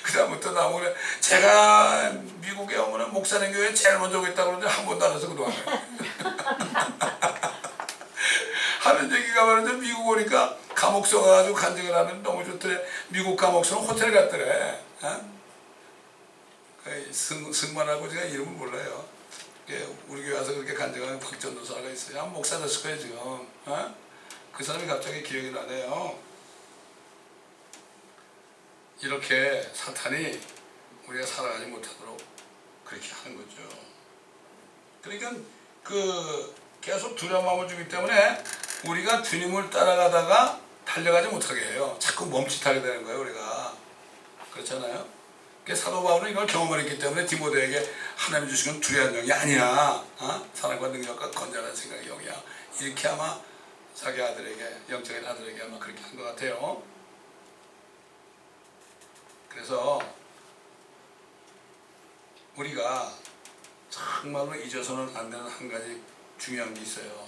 그다음부터 나오고 그래. 제가 미국에 오면 목사님 교회 제일 먼저 오겠다고 그러는데 한 번도 안 와서 그동안. 하는 얘기가 말인데 미국 오니까 감옥서 가가지고 간증을 하면 너무 좋더래. 미국 감옥서는 호텔 같더래. 어? 승만하고 제가 이름을 몰라요. 우리 교회 와서 그렇게 간증하는 박전도사가 있어요. 한 목사 됐을 거예요 지금. 어? 그 사람이 갑자기 기억이 나네요. 이렇게 사탄이 우리가 살아가지 못하도록 그렇게 하는 거죠. 그러니까 계속 두려운 마음을 주기 때문에 우리가 주님을 따라가다가 달려가지 못하게 해요. 자꾸 멈칫하게 되는 거예요 우리가. 그렇잖아요. 사도 바울은 이걸 경험을 했기 때문에 디모데에게 하나님 주신 건 두려운 영이 아니야. 어? 사랑과 능력과 건전한 생각의 영이야. 이렇게 아마 자기 아들에게, 영적인 아들에게 아마 그렇게 한 것 같아요. 그래서 우리가 정말로 잊어서는 안 되는 한 가지 중요한 게 있어요.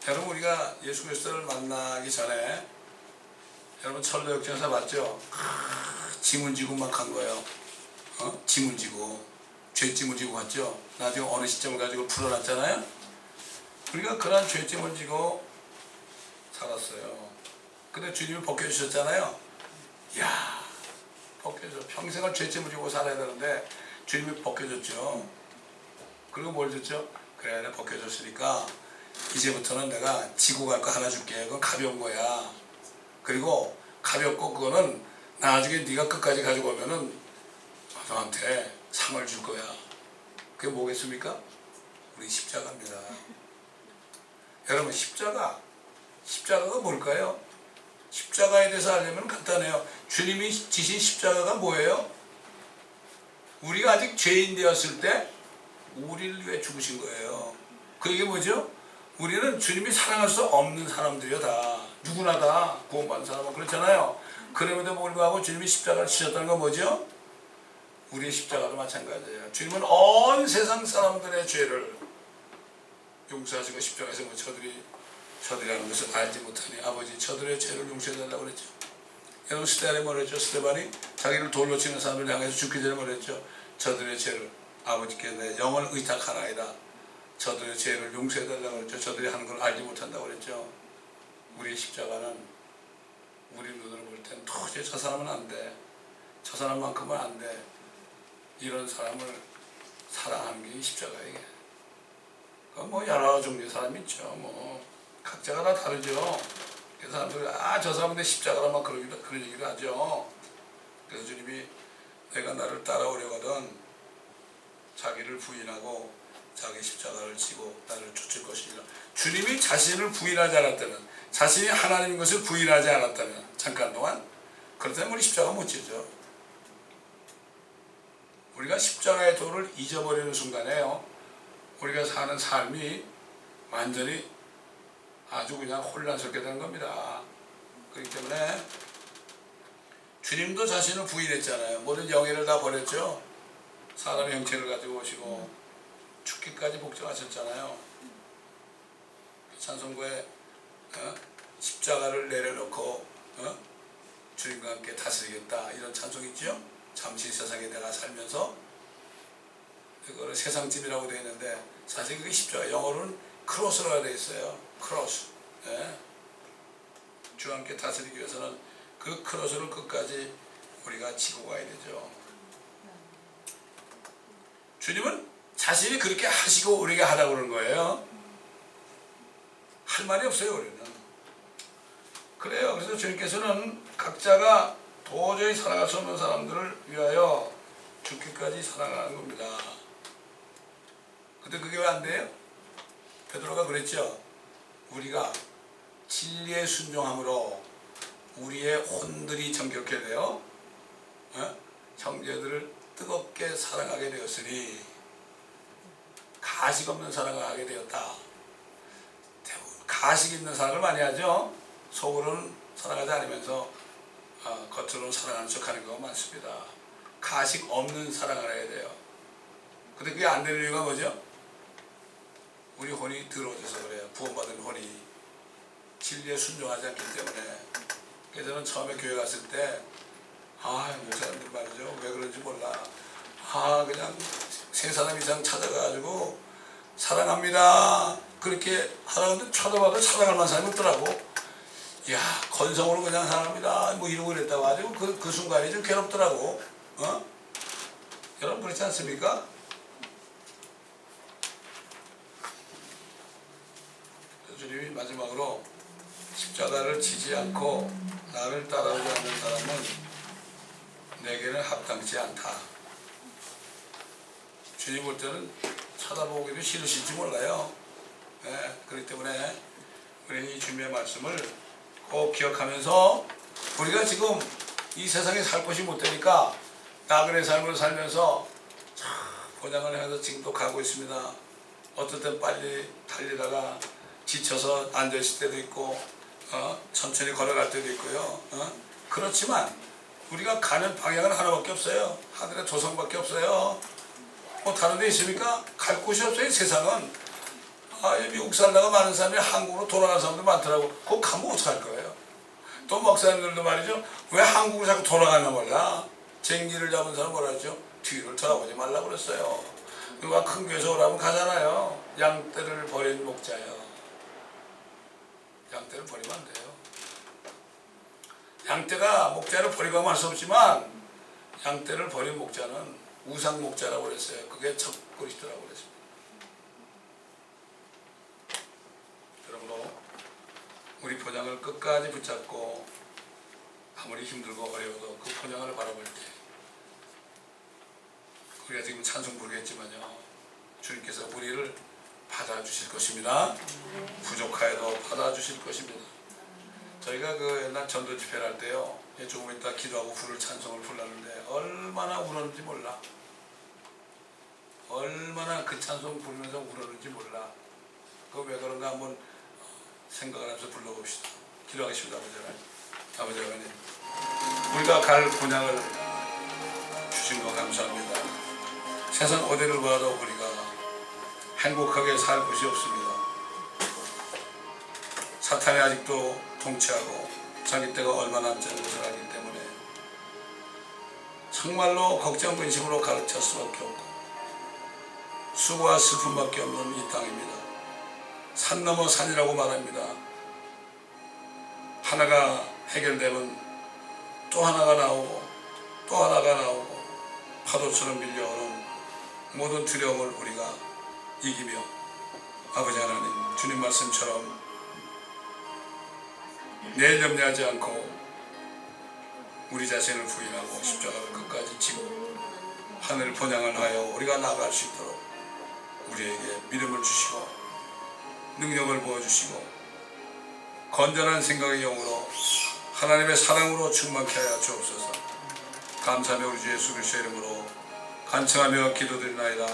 여러분, 우리가 예수 그리스도를 만나기 전에 여러분 철로 역전사 봤죠? 짐을 지고 막 간 거예요. 짐을 지고, 죄짐을 지고 갔죠. 나중에 어느 시점을 가지고 풀어놨잖아요. 우리가 그런 죄짐을 지고 살았어요. 근데 주님이 벗겨주셨잖아요. 이야, 벗겨줘. 평생을 죄짐을 지고 살아야 되는데 주님이 벗겨줬죠. 그리고 뭘 줬죠? 그래, 내가 벗겨줬으니까 이제부터는 내가 지고 갈 거 하나 줄게. 그건 가벼운 거야. 그리고 가볍고 그거는 나중에 네가 끝까지 가지고 오면은 너한테 상을 줄 거야. 그게 뭐겠습니까? 우리 십자가입니다. 여러분, 십자가가 뭘까요? 십자가에 대해서 알려면 간단해요. 주님이 지신 십자가가 뭐예요? 우리가 아직 죄인 되었을 때 우리를 위해 죽으신 거예요. 그게 뭐죠? 우리는 주님이 사랑할 수 없는 사람들이요. 다 누구나 다 구원받은 사람은 그렇잖아요. 그럼에도 불구하고 주님이 십자가를 지셨다는 건 뭐죠? 우리의 십자가도 마찬가지예요. 주님은 온 세상 사람들의 죄를 용서하시고 십자가에서 뭐 저들이 하는 것을 알지 못하니 아버지 저들의 죄를 용서해달라고 그랬죠. 여러분, 스테반이 뭐랬죠? 스테반이 자기를 돌로 치는 사람을 향해서 죽기 전에 뭐랬죠? 저들의 죄를 아버지께 내 영을 의탁하나이다. 저들의 죄를 용서해달라고 그랬죠. 저들이 하는 걸 알지 못한다고 그랬죠. 우리의 십자가는 우리 눈으로 볼 땐 도저히 저 사람은 안 돼. 저 사람만큼은 안 돼. 이런 사람을 사랑하는 게 십자가예요. 뭐 여러 종류의 사람이 있죠. 뭐 각자가 다 다르죠. 그래서 사람들이 저 사람은 내 십자가라 막 그런 얘기를 하죠. 그래서 주님이 내가 나를 따라오려거든 자기를 부인하고 자기 십자가를 지고 나를 쫓을 것이니라. 주님이 자신을 부인하지 않았다면, 자신이 하나님인 것을 부인하지 않았다면 잠깐 동안, 그렇다면 우리 십자가 못 지죠. 우리가 십자가의 도를 잊어버리는 순간에요, 우리가 사는 삶이 완전히 아주 그냥 혼란스럽게 되는 겁니다. 그렇기 때문에 주님도 자신을 부인했잖아요. 모든 영예를 다 버렸죠. 사람의 형체를 가지고 오시고 죽기까지 복종하셨잖아요. 찬송가에 십자가를 내려놓고 주님과 함께 다스리겠다 이런 찬송이 있죠. 잠시 세상에 내가 살면서, 그거를 세상집이라고 되어 있는데 사실 그게 십자가, 영어로는 크로스라고 되어 있어요. 크로스. 주와 함께 다스리기 위해서는 그 크로스를 끝까지 우리가 지고 가야 되죠. 주님은 자신이 그렇게 하시고 우리가 하라고 그러는 거예요. 할 말이 없어요, 우리는. 그래요. 그래서 주님께서는 각자가 도저히 살아갈 수 없는 사람들을 위하여 죽기까지 사랑하는 겁니다. 근데 그게 왜 안 돼요? 베드로가 그랬죠. 우리가 진리에 순종함으로 우리의 혼들이 정결케 되어 형제들을 뜨겁게 사랑하게 되었으니 가식 없는 사랑을 하게 되었다. 대부분 가식 있는 사랑을 많이 하죠. 속으로는 사랑하지 않으면서 겉으로는 사랑하는 척하는 경우가 많습니다. 가식 없는 사랑을 해야 돼요. 근데 그게 안 되는 이유가 뭐죠? 우리 혼이 더러워져서 그래요. 구원받은 혼이 진리에 순종하지 않기 때문에. 그래서 저는 처음에 교회 갔을 때 목사님들 말이죠. 왜 그런지 몰라. 그냥 세 사람 이상 찾아가가지고 사랑합니다. 그렇게 하라는데 쳐다봐도 사랑할 만한 사람이 없더라고. 야, 건성으로 그냥 사랑합니다. 뭐 이러고 그랬다고 아주 그 순간이 좀 괴롭더라고. 여러분 그렇지 않습니까? 주님이 마지막으로 십자가를 지지 않고 나를 따라오지 않는 사람은 내게는 합당치 않다. 주님 볼 때는 쳐다보기도 싫으실지 몰라요. 그렇기 때문에 우리는 이 주님의 말씀을 꼭 기억하면서 우리가 지금 이 세상에 살 것이 못 되니까 나그네 삶을 살면서 고장을 해서 지금도 가고 있습니다. 어떨 땐 빨리 달리다가 지쳐서 앉아있을 때도 있고 천천히 걸어갈 때도 있고요. 그렇지만 우리가 가는 방향은 하나밖에 없어요. 하늘의 조성밖에 없어요. 뭐 다른 데 있습니까? 갈 곳이 없어요. 세상은. 미국 살다가 많은 사람이 한국으로 돌아가는 사람도 많더라고. 그거 가면 어떡할 거예요? 또 목사님들도 말이죠. 왜 한국으로 자꾸 돌아가나 몰라. 쟁기를 잡은 사람 뭐라 하죠? 뒤를 돌아보지 말라고 그랬어요. 누가 큰 교회에서 오라면 가잖아요. 양떼를 버린 목자예요. 양떼를 버리면 안 돼요. 양떼가 목자를 버리고 하면 할 수 없지만 양떼를 버린 목자는 우상 목자라고 그랬어요. 그게 첫 그리스도라고 그랬습니다. 그러므로 우리 포장을 끝까지 붙잡고 아무리 힘들고 어려워도 그 포장을 바라볼 때 우리가 지금 찬송 부르겠지만요. 주님께서 우리를 받아주실 것입니다. 부족하여도 받아주실 것입니다. 저희가 그 옛날 전도 집회를 할 때요. 조금 있다 기도하고 부를 찬송을 불렀는데 얼마나 울었는지 몰라. 얼마나 그 찬송 부르면서 울었는지 몰라. 그거 왜 그런가 한번 생각을 하면서 불러봅시다. 기도하겠습니다. 아버지 하나님. 우리가 갈 분양을 주신 거 감사합니다. 세상 어디를 봐도 우리가 행복하게 살 곳이 없습니다. 사탄이 아직도 통치하고 자기 때가 얼마 남지 않은 것을 알기 때문에 정말로 걱정 근심으로 가득 찰 수밖에 없고 수고와 슬픔밖에 없는 이 땅입니다. 산 넘어 산이라고 말합니다. 하나가 해결되면 또 하나가 나오고 또 하나가 나오고 파도처럼 밀려오는 모든 두려움을 우리가 이기며 아버지 하나님 주님 말씀처럼 내일 염려하지 않고 우리 자신을 부인하고 십자가를 끝까지 지고 하늘 번영을 하여 우리가 나아갈 수 있도록 우리에게 믿음을 주시고 능력을 부어주시고 건전한 생각의 영으로 하나님의 사랑으로 충만케 하여 주옵소서. 감사하며 우리 주 예수 그리스도의 이름으로 간청하며 기도드리나이다.